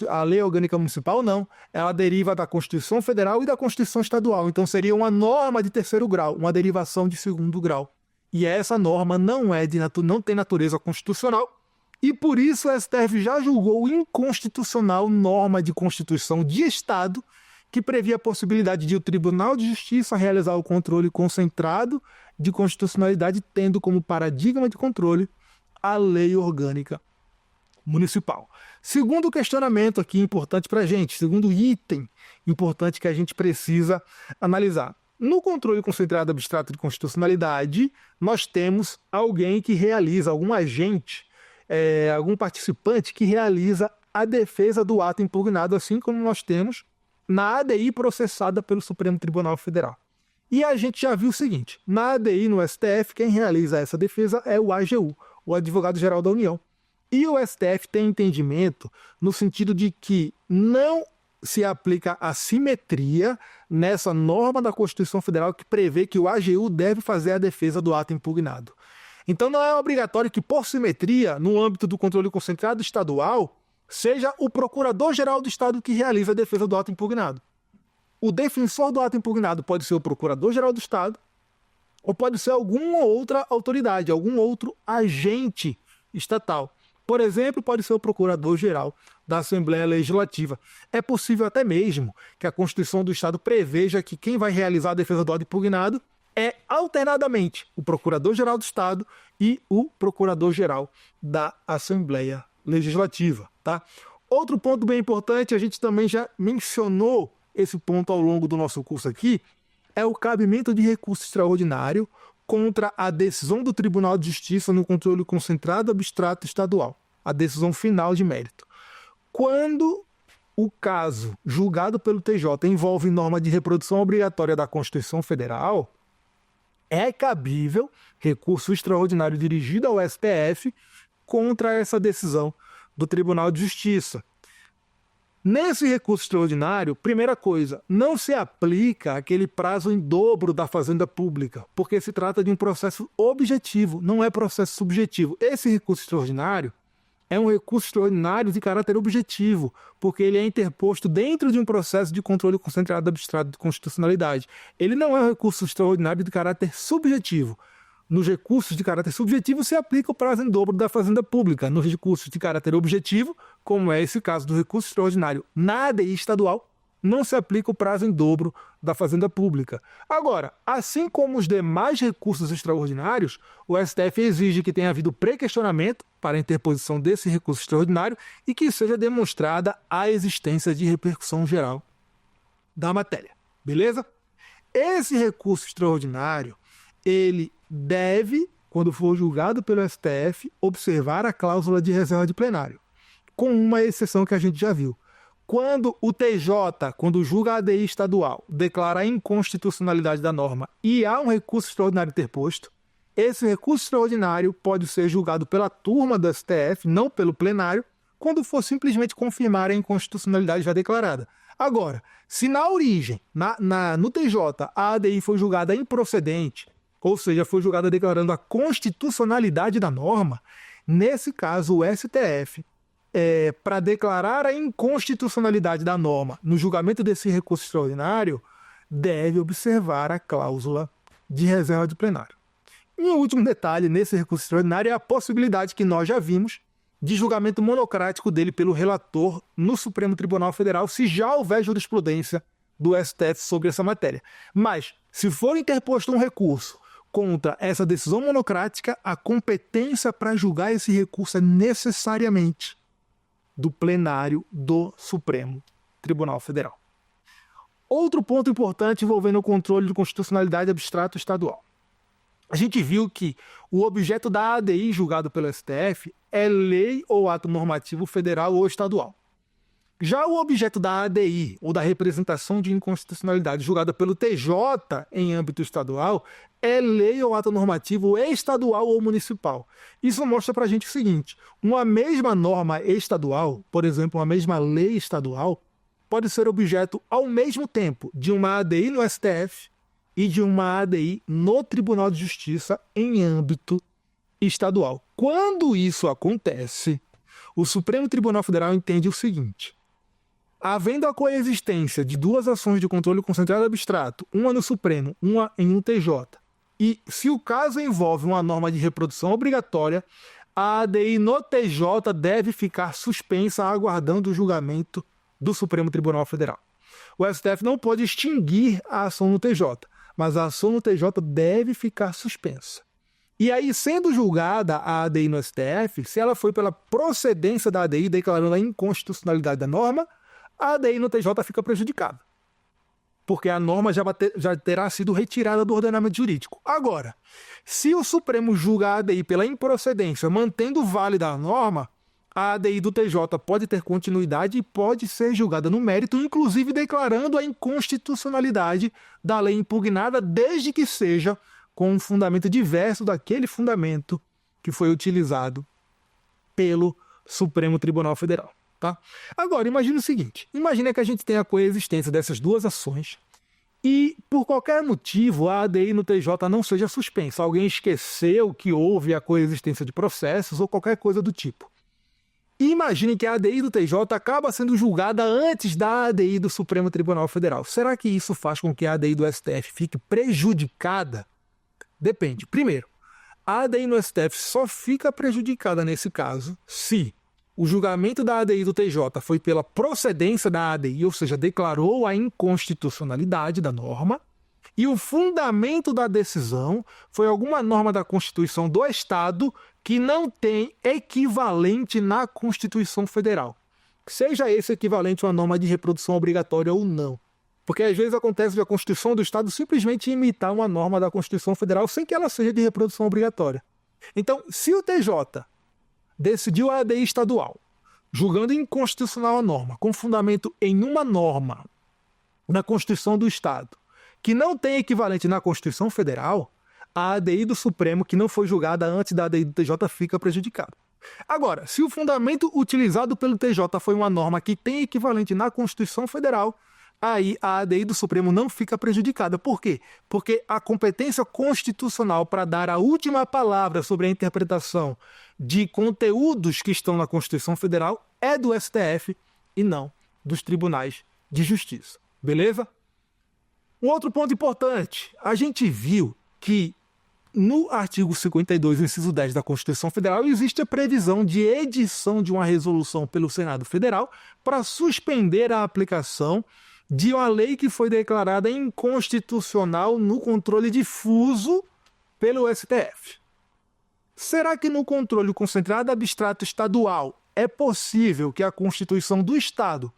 a lei orgânica municipal não, ela deriva da Constituição Federal e da Constituição Estadual, então seria uma norma de terceiro grau, uma derivação de segundo grau. E essa norma não tem natureza constitucional e por isso o STF já julgou inconstitucional norma de Constituição de Estado que previa a possibilidade de o Tribunal de Justiça realizar o controle concentrado de constitucionalidade tendo como paradigma de controle a lei orgânica municipal. Segundo questionamento aqui importante para a gente, segundo item importante que a gente precisa analisar. No controle concentrado abstrato de constitucionalidade, nós temos alguém que realiza, algum agente, algum participante que realiza a defesa do ato impugnado, assim como nós temos na ADI processada pelo Supremo Tribunal Federal. E a gente já viu o seguinte, na ADI no STF, quem realiza essa defesa é o AGU, o Advogado-Geral da União. E o STF tem entendimento no sentido de que não se aplica a simetria nessa norma da Constituição Federal que prevê que o AGU deve fazer a defesa do ato impugnado. Então não é obrigatório que, por simetria, no âmbito do controle concentrado estadual, seja o Procurador-Geral do Estado que realiza a defesa do ato impugnado. O defensor do ato impugnado pode ser o Procurador-Geral do Estado ou pode ser alguma outra autoridade, algum outro agente estatal. Por exemplo, pode ser o Procurador-Geral da Assembleia Legislativa. É possível até mesmo que a Constituição do Estado preveja que quem vai realizar a defesa do ato impugnado é, alternadamente, o Procurador-Geral do Estado e o Procurador-Geral da Assembleia Legislativa. Tá? Outro ponto bem importante, a gente também já mencionou esse ponto ao longo do nosso curso aqui, é o cabimento de recurso extraordinário contra a decisão do Tribunal de Justiça no controle concentrado abstrato estadual, a decisão final de mérito. Quando o caso julgado pelo TJ envolve norma de reprodução obrigatória da Constituição Federal, é cabível recurso extraordinário dirigido ao STF contra essa decisão do Tribunal de Justiça. Nesse recurso extraordinário, primeira coisa, não se aplica aquele prazo em dobro da Fazenda Pública, porque se trata de um processo objetivo, não é processo subjetivo. Esse recurso extraordinário é um recurso extraordinário de caráter objetivo, porque ele é interposto dentro de um processo de controle concentrado abstrato de constitucionalidade. Ele não é um recurso extraordinário de caráter subjetivo. Nos recursos de caráter subjetivo se aplica o prazo em dobro da Fazenda Pública. Nos recursos de caráter objetivo, como é esse caso do recurso extraordinário na ADI estadual, não se aplica o prazo em dobro da Fazenda Pública. Agora, assim como os demais recursos extraordinários, o STF exige que tenha havido pré-questionamento para a interposição desse recurso extraordinário e que seja demonstrada a existência de repercussão geral da matéria. Beleza? Esse recurso extraordinário, ele deve, quando for julgado pelo STF, observar a cláusula de reserva de plenário, com uma exceção que a gente já viu. Quando o TJ, quando julga a ADI estadual, declara a inconstitucionalidade da norma e há um recurso extraordinário interposto, esse recurso extraordinário pode ser julgado pela turma do STF, não pelo plenário, quando for simplesmente confirmar a inconstitucionalidade já declarada. Agora, se na origem, no TJ, a ADI foi julgada improcedente, ou seja, foi julgada declarando a constitucionalidade da norma, nesse caso o STF, para declarar a inconstitucionalidade da norma no julgamento desse recurso extraordinário, deve observar a cláusula de reserva de plenário. E um último detalhe nesse recurso extraordinário é a possibilidade que nós já vimos de julgamento monocrático dele pelo relator no Supremo Tribunal Federal, se já houver jurisprudência do STF sobre essa matéria. Mas, se for interposto um recurso contra essa decisão monocrática, a competência para julgar esse recurso é necessariamente do plenário do Supremo Tribunal Federal. Outro ponto importante envolvendo o controle de constitucionalidade abstrato estadual. A gente viu que o objeto da ADI julgado pelo STF é lei ou ato normativo federal ou estadual. Já o objeto da ADI, ou da representação de inconstitucionalidade julgada pelo TJ em âmbito estadual, é lei ou ato normativo estadual ou municipal. Isso mostra para a gente o seguinte: uma mesma norma estadual, por exemplo, uma mesma lei estadual, pode ser objeto ao mesmo tempo de uma ADI no STF e de uma ADI no Tribunal de Justiça em âmbito estadual. Quando isso acontece, o Supremo Tribunal Federal entende o seguinte: havendo a coexistência de duas ações de controle concentrado abstrato, uma no Supremo, uma em um TJ, e se o caso envolve uma norma de reprodução obrigatória, a ADI no TJ deve ficar suspensa aguardando o julgamento do Supremo Tribunal Federal. O STF não pode extinguir a ação no TJ, mas a ação no TJ deve ficar suspensa. E aí, sendo julgada a ADI no STF, se ela foi pela procedência da ADI declarando a inconstitucionalidade da norma, a ADI no TJ fica prejudicada, porque a norma já terá sido retirada do ordenamento jurídico. Agora, se o Supremo julga a ADI pela improcedência, mantendo válida a norma, a ADI do TJ pode ter continuidade e pode ser julgada no mérito, inclusive declarando a inconstitucionalidade da lei impugnada, desde que seja com um fundamento diverso daquele fundamento que foi utilizado pelo Supremo Tribunal Federal. Tá? Agora, imagine o seguinte: imagine que a gente tem a coexistência dessas duas ações e, por qualquer motivo, a ADI no TJ não seja suspensa. Alguém esqueceu que houve a coexistência de processos ou qualquer coisa do tipo. E imagine que a ADI do TJ acaba sendo julgada antes da ADI do Supremo Tribunal Federal. Será que isso faz com que a ADI do STF fique prejudicada Depende. Primeiro, a ADI no STF só fica prejudicada nesse caso se o julgamento da ADI do TJ foi pela procedência da ADI, ou seja, declarou a inconstitucionalidade da norma, e o fundamento da decisão foi alguma norma da Constituição do Estado que não tem equivalente na Constituição Federal. Seja esse equivalente a uma norma de reprodução obrigatória ou não. Porque às vezes acontece de a Constituição do Estado simplesmente imitar uma norma da Constituição Federal sem que ela seja de reprodução obrigatória. Então, se o TJ decidiu a ADI estadual, julgando inconstitucional a norma, com fundamento em uma norma na Constituição do Estado, que não tem equivalente na Constituição Federal, a ADI do Supremo, que não foi julgada antes da ADI do TJ, fica prejudicada. Agora, se o fundamento utilizado pelo TJ foi uma norma que tem equivalente na Constituição Federal, aí a ADI do Supremo não fica prejudicada. Por quê? Porque a competência constitucional para dar a última palavra sobre a interpretação de conteúdos que estão na Constituição Federal é do STF e não dos tribunais de justiça. Beleza? Um outro ponto importante. A gente viu que no artigo 52, inciso 10 da Constituição Federal, existe a previsão de edição de uma resolução pelo Senado Federal para suspender a aplicação de uma lei que foi declarada inconstitucional no controle difuso pelo STF. Será que no controle concentrado abstrato estadual é possível que a Constituição do Estado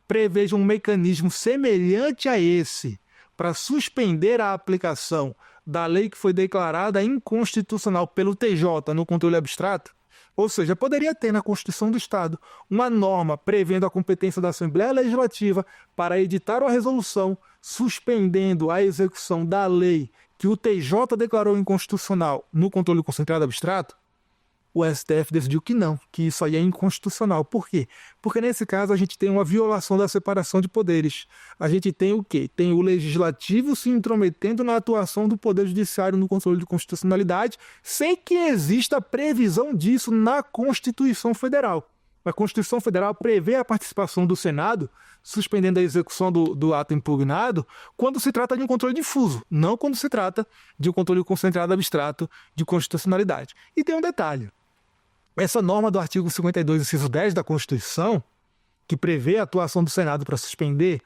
preveja um mecanismo semelhante a esse para suspender a aplicação da lei que foi declarada inconstitucional pelo TJ no controle abstrato? Ou seja, poderia ter na Constituição do Estado uma norma prevendo a competência da Assembleia Legislativa para editar uma resolução suspendendo a execução da lei que o TJ declarou inconstitucional no controle concentrado abstrato? O STF decidiu que não, que isso aí é inconstitucional. Por quê? Porque nesse caso a gente tem uma violação da separação de poderes. A gente tem o quê? Tem o legislativo se intrometendo na atuação do poder judiciário no controle de constitucionalidade, sem que exista previsão disso na Constituição Federal. A Constituição Federal prevê a participação do Senado, suspendendo a execução do ato impugnado, quando se trata de um controle difuso, não quando se trata de um controle concentrado abstrato de constitucionalidade. E tem um detalhe. Essa norma do artigo 52, inciso 10 da Constituição, que prevê a atuação do Senado para suspender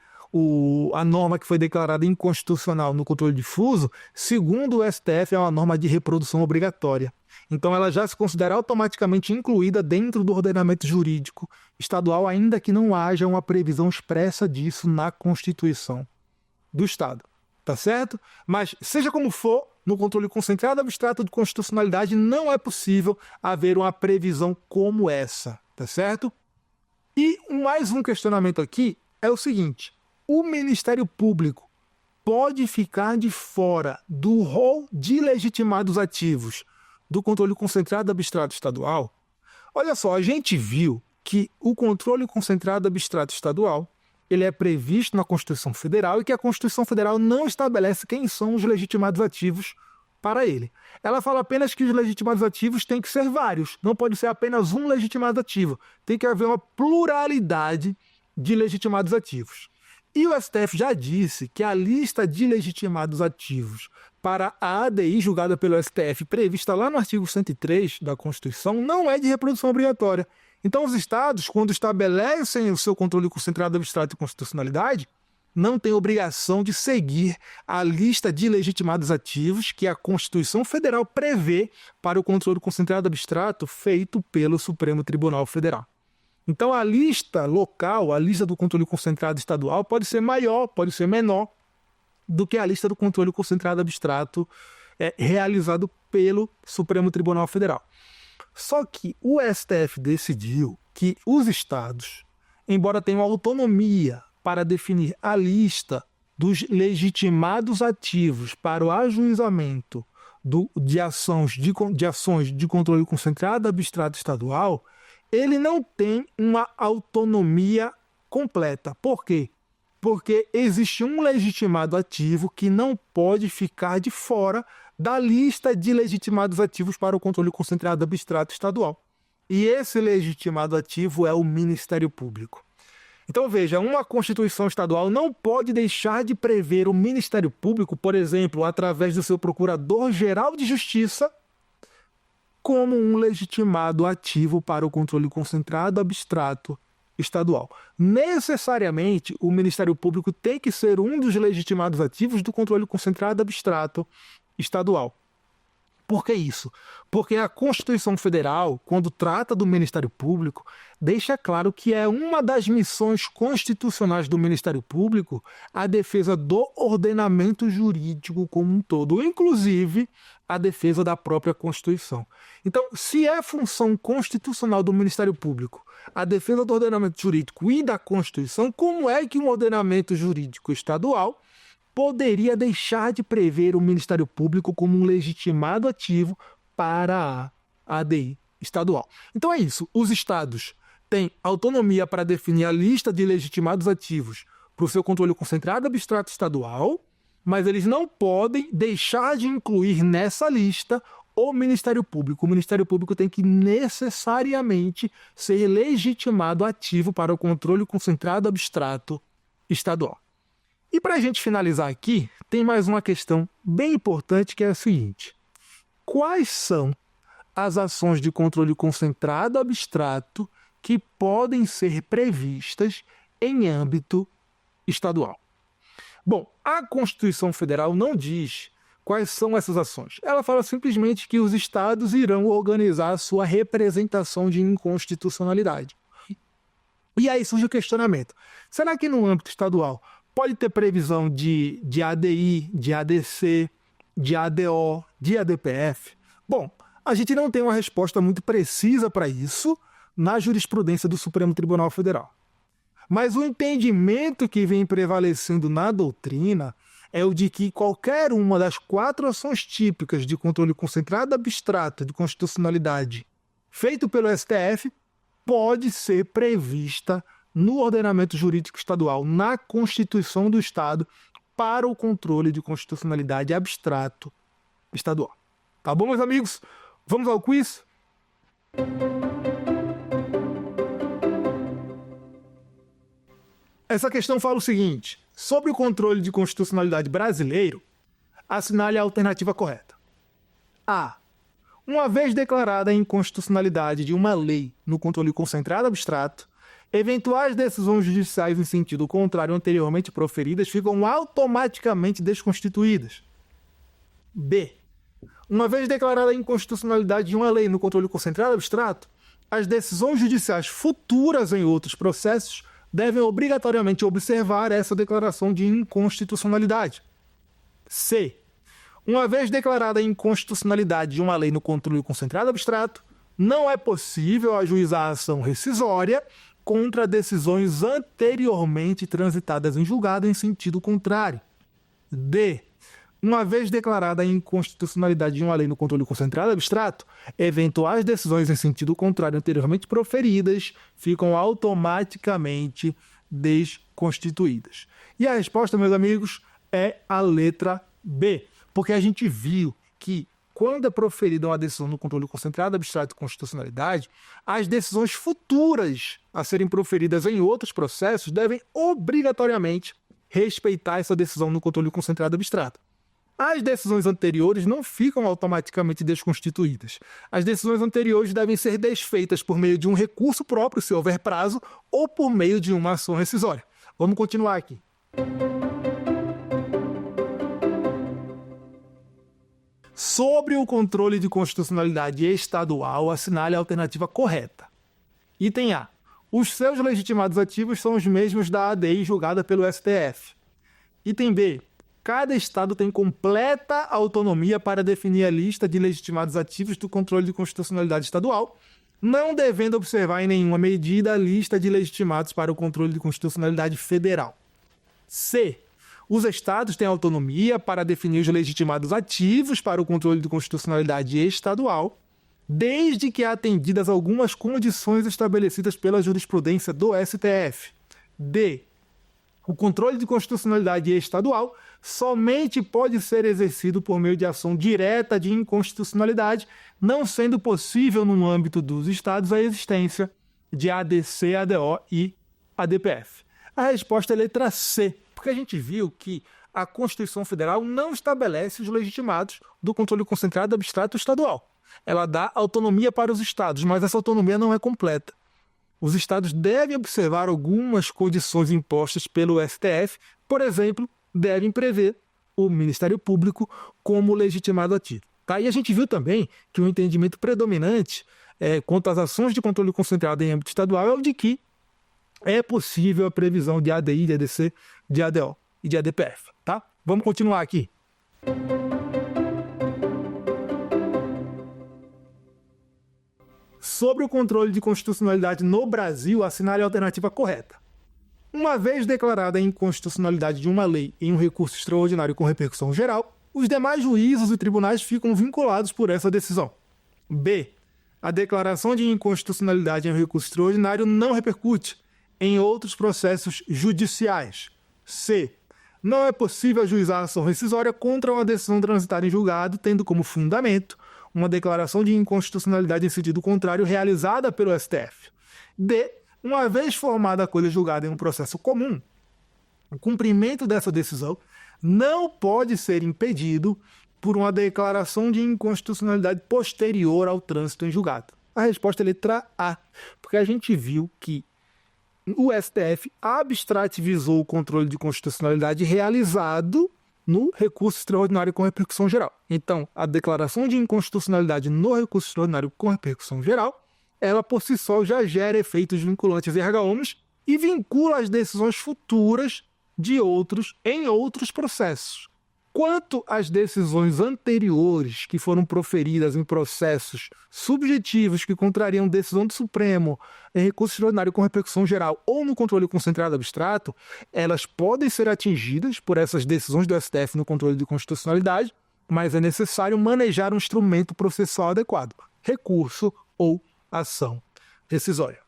a norma que foi declarada inconstitucional no controle difuso, segundo o STF, é uma norma de reprodução obrigatória. Então ela já se considera automaticamente incluída dentro do ordenamento jurídico estadual, ainda que não haja uma previsão expressa disso na Constituição do Estado. Tá certo? Mas, seja como for, no controle concentrado abstrato de constitucionalidade não é possível haver uma previsão como essa. Tá certo? E mais um questionamento aqui é o seguinte: o Ministério Público pode ficar de fora do rol de legitimados ativos do controle concentrado abstrato estadual? Olha só, a gente viu que o controle concentrado abstrato estadual ele é previsto na Constituição Federal e que a Constituição Federal não estabelece quem são os legitimados ativos para ele. Ela fala apenas que os legitimados ativos têm que ser vários, não pode ser apenas um legitimado ativo. Tem que haver uma pluralidade de legitimados ativos. E o STF já disse que a lista de legitimados ativos para a ADI julgada pelo STF, prevista lá no artigo 103 da Constituição, não é de reprodução obrigatória. Então os estados, quando estabelecem o seu controle concentrado abstrato de constitucionalidade, não têm obrigação de seguir a lista de legitimados ativos que a Constituição Federal prevê para o controle concentrado abstrato feito pelo Supremo Tribunal Federal. Então a lista local, a lista do controle concentrado estadual pode ser maior, pode ser menor do que a lista do controle concentrado abstrato realizado pelo Supremo Tribunal Federal. Só que o STF decidiu que os estados, embora tenham autonomia para definir a lista dos legitimados ativos para o ajuizamento de ações de controle concentrado abstrato estadual, ele não tem uma autonomia completa. Por quê? Porque existe um legitimado ativo que não pode ficar de fora da lista de legitimados ativos para o controle concentrado abstrato estadual. E esse legitimado ativo é o Ministério Público. Então, veja, uma Constituição estadual não pode deixar de prever o Ministério Público, por exemplo, através do seu Procurador-Geral de Justiça, como um legitimado ativo para o controle concentrado abstrato estadual. Necessariamente, o Ministério Público tem que ser um dos legitimados ativos do controle concentrado abstrato estadual. Por que isso? Porque a Constituição Federal, quando trata do Ministério Público, deixa claro que é uma das missões constitucionais do Ministério Público a defesa do ordenamento jurídico como um todo, inclusive a defesa da própria Constituição. Então, se é função constitucional do Ministério Público a defesa do ordenamento jurídico e da Constituição, como é que um ordenamento jurídico estadual poderia deixar de prever o Ministério Público como um legitimado ativo para a ADI estadual? Então é isso. Os estados têm autonomia para definir a lista de legitimados ativos para o seu controle concentrado abstrato estadual, mas eles não podem deixar de incluir nessa lista o Ministério Público. O Ministério Público tem que necessariamente ser legitimado ativo para o controle concentrado abstrato estadual. E para a gente finalizar aqui, tem mais uma questão bem importante que é a seguinte: quais são as ações de controle concentrado abstrato que podem ser previstas em âmbito estadual? Bom, a Constituição Federal não diz quais são essas ações. Ela fala simplesmente que os estados irão organizar a sua representação de inconstitucionalidade. E aí surge o questionamento: será que no âmbito estadual pode ter previsão de ADI, de ADC, de ADO, de ADPF? Bom, a gente não tem uma resposta muito precisa para isso na jurisprudência do Supremo Tribunal Federal. Mas o entendimento que vem prevalecendo na doutrina é o de que qualquer uma das 4 ações típicas de controle concentrado abstrato de constitucionalidade feito pelo STF pode ser prevista no ordenamento jurídico estadual, na Constituição do Estado, para o controle de constitucionalidade abstrato estadual. Tá bom, meus amigos? Vamos ao quiz? Essa questão fala o seguinte: sobre o controle de constitucionalidade brasileiro, assinale a alternativa correta. A. Uma vez declarada a inconstitucionalidade de uma lei no controle concentrado abstrato, eventuais decisões judiciais em sentido contrário anteriormente proferidas ficam automaticamente desconstituídas. B. Uma vez declarada a inconstitucionalidade de uma lei no controle concentrado abstrato, as decisões judiciais futuras em outros processos devem obrigatoriamente observar essa declaração de inconstitucionalidade. C. Uma vez declarada a inconstitucionalidade de uma lei no controle concentrado abstrato, não é possível ajuizar a ação rescisória contra decisões anteriormente transitadas em julgado em sentido contrário. D. Uma vez declarada a inconstitucionalidade de uma lei no controle concentrado abstrato, eventuais decisões em sentido contrário anteriormente proferidas ficam automaticamente desconstituídas. E a resposta, meus amigos, é a letra B, porque a gente viu que quando é proferida uma decisão no controle concentrado abstrato de constitucionalidade, as decisões futuras a serem proferidas em outros processos devem obrigatoriamente respeitar essa decisão no controle concentrado abstrato. As decisões anteriores não ficam automaticamente desconstituídas. As decisões anteriores devem ser desfeitas por meio de um recurso próprio, se houver prazo, ou por meio de uma ação rescisória. Vamos continuar aqui. Sobre o controle de constitucionalidade estadual, assinale a alternativa correta. Item A. Os seus legitimados ativos são os mesmos da ADI julgada pelo STF. Item B. Cada estado tem completa autonomia para definir a lista de legitimados ativos do controle de constitucionalidade estadual, não devendo observar em nenhuma medida a lista de legitimados para o controle de constitucionalidade federal. C. Os estados têm autonomia para definir os legitimados ativos para o controle de constitucionalidade estadual, desde que atendidas algumas condições estabelecidas pela jurisprudência do STF. D. O controle de constitucionalidade estadual somente pode ser exercido por meio de ação direta de inconstitucionalidade, não sendo possível no âmbito dos estados a existência de ADC, ADO e ADPF? A resposta é letra C, porque a gente viu que a Constituição Federal não estabelece os legitimados do controle concentrado abstrato estadual. Ela dá autonomia para os estados, mas essa autonomia não é completa. Os estados devem observar algumas condições impostas pelo STF, por exemplo, devem prever o Ministério Público como legitimado ativo. Tá? E a gente viu também que o entendimento predominante quanto às ações de controle concentrado em âmbito estadual é o de que é possível a previsão de ADI, de ADC, de ADO e de ADPF. Tá? Vamos continuar aqui. Sobre o controle de constitucionalidade no Brasil, assinale a alternativa correta. Uma vez declarada a inconstitucionalidade de uma lei em um recurso extraordinário com repercussão geral, os demais juízos e tribunais ficam vinculados por essa decisão. B. A declaração de inconstitucionalidade em um recurso extraordinário não repercute em outros processos judiciais. C. Não é possível ajuizar a ação rescisória contra uma decisão transitada em julgado, tendo como fundamento uma declaração de inconstitucionalidade em sentido contrário realizada pelo STF. D. Uma vez formada a coisa julgada em um processo comum, o cumprimento dessa decisão não pode ser impedido por uma declaração de inconstitucionalidade posterior ao trânsito em julgado. A resposta é letra A, porque a gente viu que o STF abstrativizou o controle de constitucionalidade realizado no recurso extraordinário com repercussão geral. Então, a declaração de inconstitucionalidade no recurso extraordinário com repercussão geral, ela por si só já gera efeitos vinculantes erga omnes e vincula as decisões futuras de outros em outros processos. Quanto às decisões anteriores que foram proferidas em processos subjetivos que contrariam decisão do Supremo em recurso extraordinário com repercussão geral ou no controle concentrado abstrato, elas podem ser atingidas por essas decisões do STF no controle de constitucionalidade, mas é necessário manejar um instrumento processual adequado, recurso ou ação rescisória.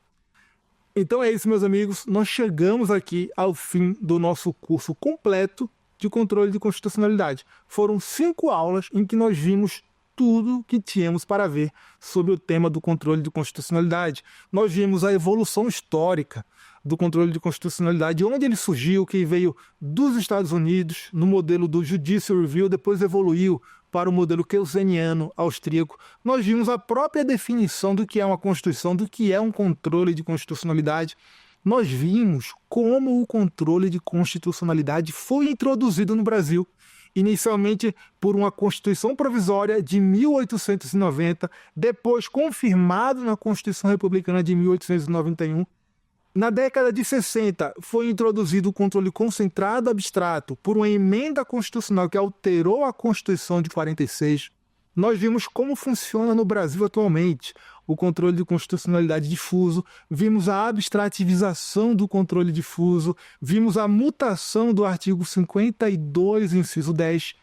Então é isso, meus amigos. Nós chegamos aqui ao fim do nosso curso completo de controle de constitucionalidade. Foram 5 aulas em que nós vimos tudo que tínhamos para ver sobre o tema do controle de constitucionalidade. Nós vimos a evolução histórica do controle de constitucionalidade, onde ele surgiu, que veio dos Estados Unidos, no modelo do Judicial Review, depois evoluiu para o modelo kelseniano austríaco. Nós vimos a própria definição do que é uma Constituição, do que é um controle de constitucionalidade. Nós vimos como o controle de constitucionalidade foi introduzido no Brasil, inicialmente por uma Constituição Provisória de 1890, depois confirmado na Constituição Republicana de 1891. Na década de 60, foi introduzido o controle concentrado abstrato por uma emenda constitucional que alterou a Constituição de 46. Nós vimos como funciona no Brasil atualmente o controle de constitucionalidade difuso, vimos a abstrativização do controle difuso, vimos a mutação do artigo 52, inciso 10,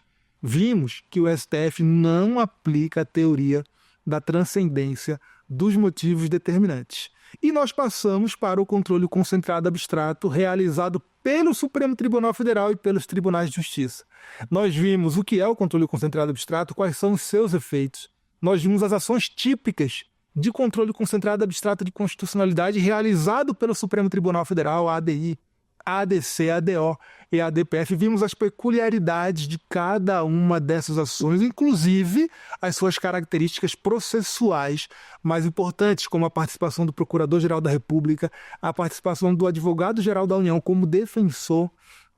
vimos que o STF não aplica a teoria da transcendência dos motivos determinantes. E nós passamos para o controle concentrado abstrato realizado pelo Supremo Tribunal Federal e pelos Tribunais de Justiça. Nós vimos o que é o controle concentrado abstrato, quais são os seus efeitos. Nós vimos as ações típicas de controle concentrado abstrato de constitucionalidade realizado pelo Supremo Tribunal Federal, a ADI, a ADC, a ADO e a ADPF. Vimos as peculiaridades de cada uma dessas ações, inclusive as suas características processuais mais importantes, como a participação do Procurador-Geral da República, a participação do Advogado-Geral da União como defensor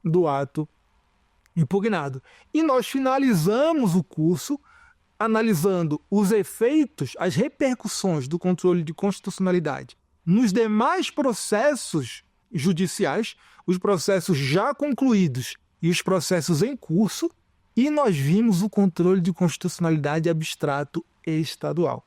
do ato impugnado. E nós finalizamos o curso analisando os efeitos, as repercussões do controle de constitucionalidade nos demais processos judiciais, os processos já concluídos e os processos em curso, e nós vimos o controle de constitucionalidade abstrato estadual.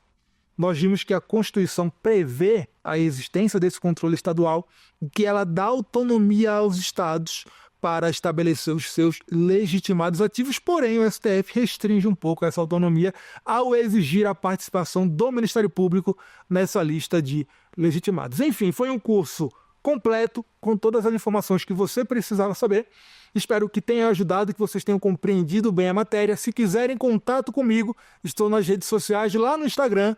Nós vimos que a Constituição prevê a existência desse controle estadual e que ela dá autonomia aos estados para estabelecer os seus legitimados ativos, porém o STF restringe um pouco essa autonomia ao exigir a participação do Ministério Público nessa lista de legitimados. Enfim, foi um curso completo, com todas as informações que você precisava saber. Espero que tenha ajudado, que vocês tenham compreendido bem a matéria. Se quiserem contato comigo, estou nas redes sociais, lá no Instagram,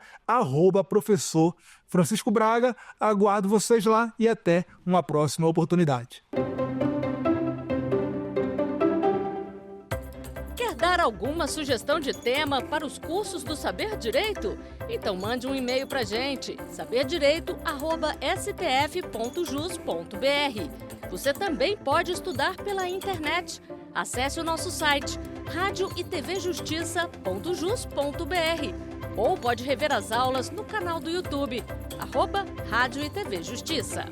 @professor Francisco Braga. Aguardo vocês lá e até uma próxima oportunidade. Quer dar alguma sugestão de tema para os cursos do Saber Direito? Então mande um e-mail para a gente, saberdireito@stf.jus.br. Você também pode estudar pela internet. Acesse o nosso site radioitvjustiça.jus.br ou pode rever as aulas no canal do YouTube, @Rádio e TV Justiça.